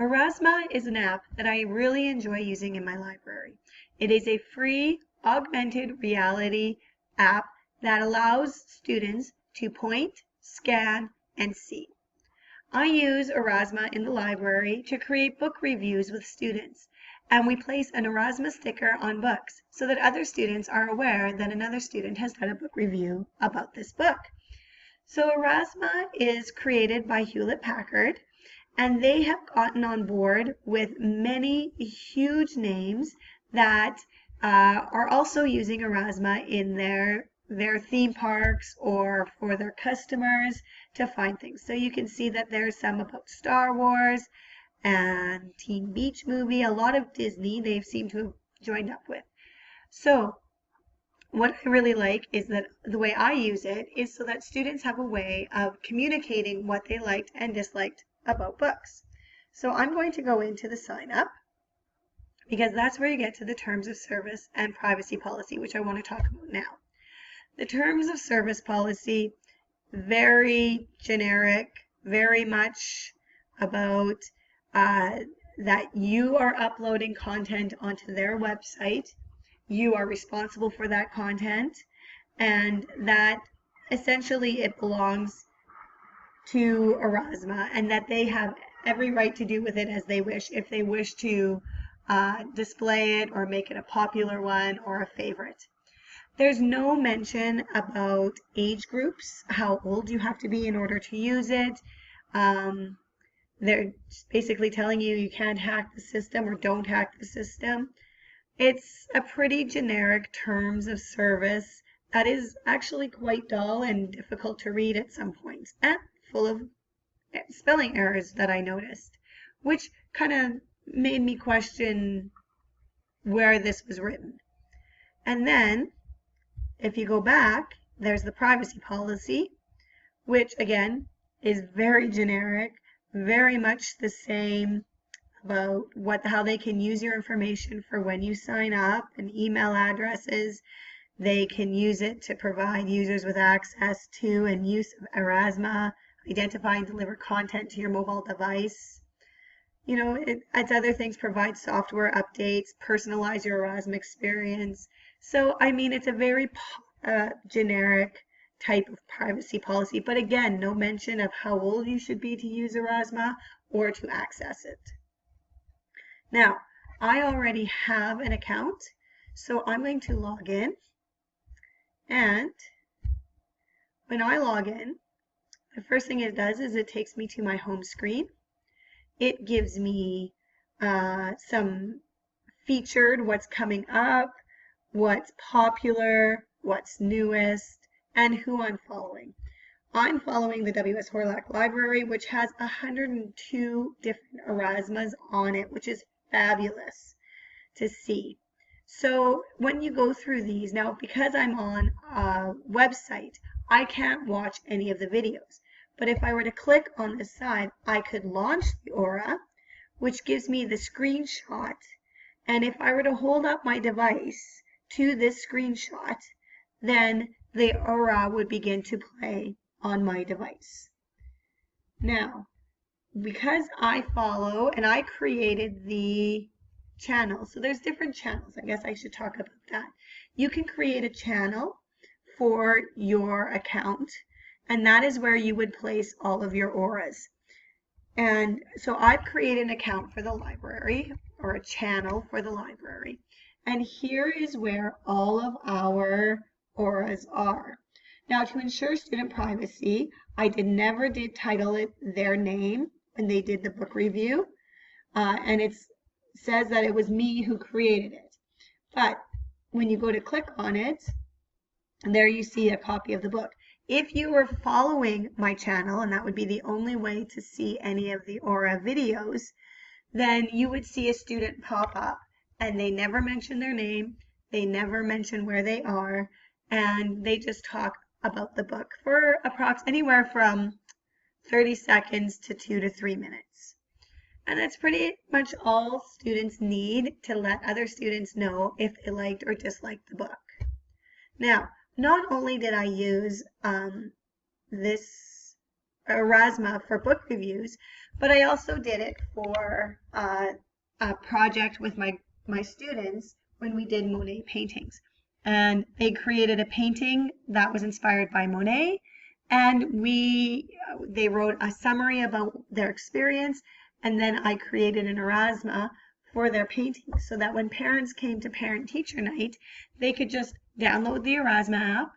Aurasma is an app that I really enjoy using in my library. It is a free augmented reality app that allows students to point, scan, and see. I use Aurasma in the library to create book reviews with students, and we place an Aurasma sticker on books so that other students are aware that another student has done a book review about this book. So Aurasma is created by Hewlett-Packard, and they have gotten on board with many huge names that are also using Aurasma in their theme parks or for their customers to find things. So you can see that there's some about Star Wars and Teen Beach Movie, a lot of Disney they've seemed to have joined up with. So what I really like is that the way I use it is so that students have a way of communicating what they liked and disliked about books. So I'm going to go into the sign up because that's where you get to the terms of service and privacy policy, which I want to talk about now. The terms of service policy, very generic, very much about that you are uploading content onto their website. You are responsible for that content, and that essentially it belongs to Aurasma, and that they have every right to do with it as they wish, if they wish to display it or make it a popular one or a favorite. There's no mention about age groups, how old you have to be in order to use it. They're basically telling you you can't hack the system or don't hack the system. It's a pretty generic terms of service that is actually quite dull and difficult to read at some points, and full of spelling errors that I noticed, which kind of made me question where this was written. And then, if you go back, there's the privacy policy, which again is very generic, very much the same about how they can use your information for when you sign up, and email addresses. They can use it to provide users with access to and use of Aurasma, identify and deliver content to your mobile device. You know, it's other things, provide software updates, personalize your Aurasma experience. So, I mean, it's a very generic type of privacy policy, but again, no mention of how old you should be to use Aurasma or to access it. Now, I already have an account, so I'm going to log in, and when I log in, the first thing it does is it takes me to my home screen. It gives me some featured, what's coming up, what's popular, what's newest, and who I'm following. I'm following the W.S. Horlock Library, which has 102 different Aurasmas on it, which is fabulous to see. So when you go through these, now because I'm on a website, I can't watch any of the videos. But if I were to click on this side, I could launch the Aura, which gives me the screenshot. And if I were to hold up my device to this screenshot, then the Aura would begin to play on my device. Now, because I follow and I created the channel, so there's different channels. I guess I should talk about that. You can create a channel for your account, and that is where you would place all of your auras. And so I've created an account for the library, or a channel for the library. And here is where all of our auras are. Now, to ensure student privacy, I never did title it their name when they did the book review. And it says that it was me who created it. But when you go to click on it, there you see a copy of the book. If you were following my channel, and that would be the only way to see any of the Aura videos, then you would see a student pop up, and they never mention their name, they never mention where they are, and they just talk about the book for anywhere from 30 seconds to 2 to 3 minutes. And that's pretty much all students need to let other students know if they liked or disliked the book. Now, not only did I use this Aurasma for book reviews, but I also did it for a project with my students when we did Monet paintings. And they created a painting that was inspired by Monet, and they wrote a summary about their experience, and then I created an Aurasma for their painting so that when parents came to parent teacher night, they could just download the Aurasma app,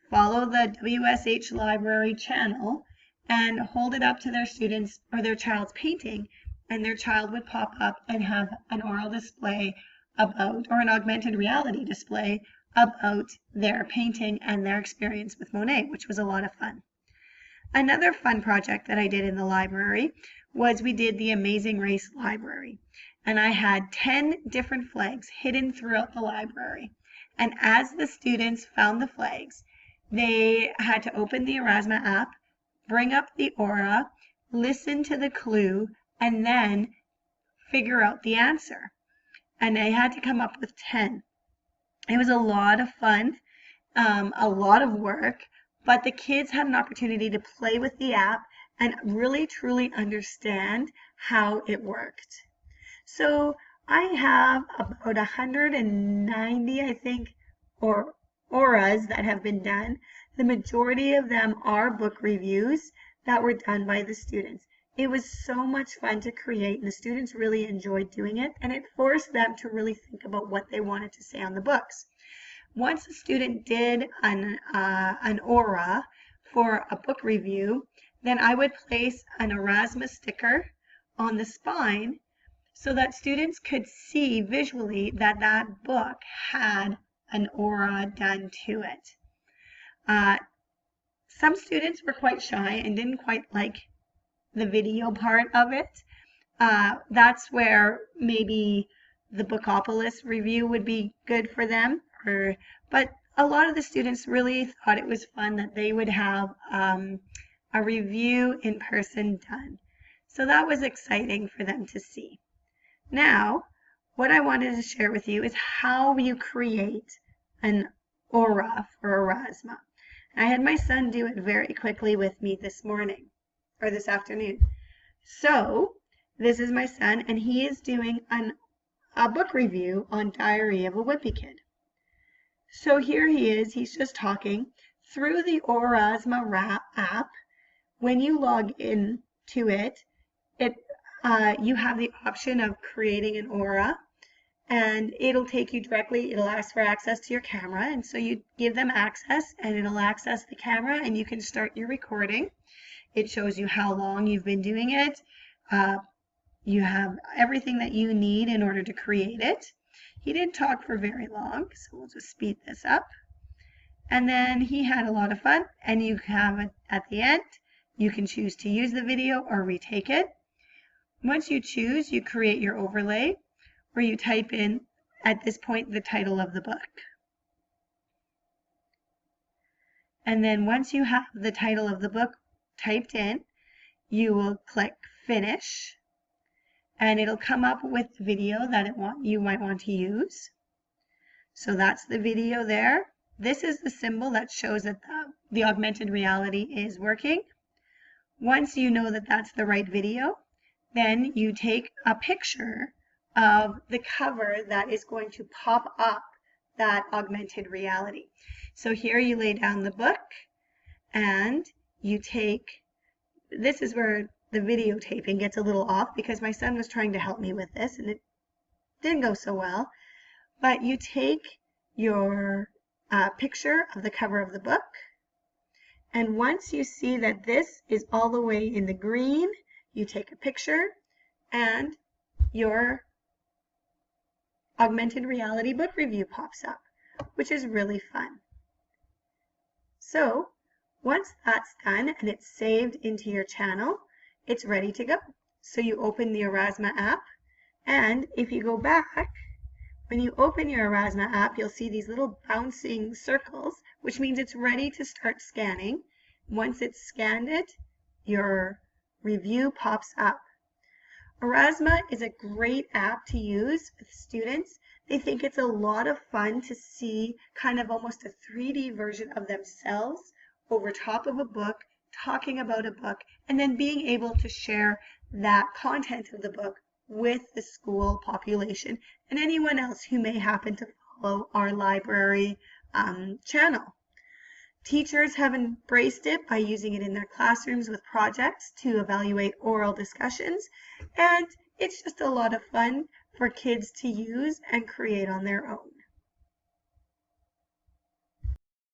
follow the WSH library channel, and hold it up to their students or their child's painting, and their child would pop up and have an oral display about, or an augmented reality display about their painting and their experience with Monet, which was a lot of fun. Another fun project that I did in the library was we did the Amazing Race library, and I had 10 different flags hidden throughout the library. And as the students found the flags, they had to open the Aurasma app, bring up the aura, listen to the clue, and then figure out the answer. And they had to come up with 10. It was a lot of fun, a lot of work, but the kids had an opportunity to play with the app and really truly understand how it worked. So I have about 190, I think, or auras that have been done. The majority of them are book reviews that were done by the students. It was so much fun to create, and the students really enjoyed doing it, and it forced them to really think about what they wanted to say on the books. Once a student did an aura for a book review, then I would place an Aurasma sticker on the spine so that students could see visually that that book had an aura done to it. Some students were quite shy and didn't quite like the video part of it. That's where maybe the Bookopolis review would be good for them. But a lot of the students really thought it was fun that they would have a review in person done. So that was exciting for them to see. Now, what I wanted to share with you is how you create an aura for Aurasma. I had my son do it very quickly with me this morning, or this afternoon. So, this is my son, and he is doing a book review on Diary of a Wimpy Kid. So here he is, he's just talking. Through the Aurasma app, when you log in to it, you have the option of creating an aura, and it'll take you directly, it'll ask for access to your camera, and so you give them access and it'll access the camera and you can start your recording. It shows you how long you've been doing it. You have everything that you need in order to create it. He didn't talk for very long, so we'll just speed this up. And then he had a lot of fun, and you have it at the end. You can choose to use the video or retake it. Once you choose, you create your overlay, where you type in, at this point, the title of the book. And then once you have the title of the book typed in, you will click Finish, and it'll come up with the video that you might want to use. So that's the video there. This is the symbol that shows that the augmented reality is working. Once you know that that's the right video, then you take a picture of the cover that is going to pop up that augmented reality. So here you lay down the book and you take, this is where the videotaping gets a little off because my son was trying to help me with this and it didn't go so well. But you take your picture of the cover of the book, and once you see that this is all the way in the green, you take a picture and your augmented reality book review pops up, which is really fun. So once that's done and it's saved into your channel, it's ready to go. So you open the Aurasma app, and if you go back, when you open your Aurasma app, you'll see these little bouncing circles, which means it's ready to start scanning. Once it's scanned it, your review pops up. Aurasma is a great app to use with students. They think it's a lot of fun to see kind of almost a 3D version of themselves over top of a book, talking about a book and then being able to share that content of the book with the school population and anyone else who may happen to follow our library channel. Teachers have embraced it by using it in their classrooms with projects to evaluate oral discussions, and it's just a lot of fun for kids to use and create on their own.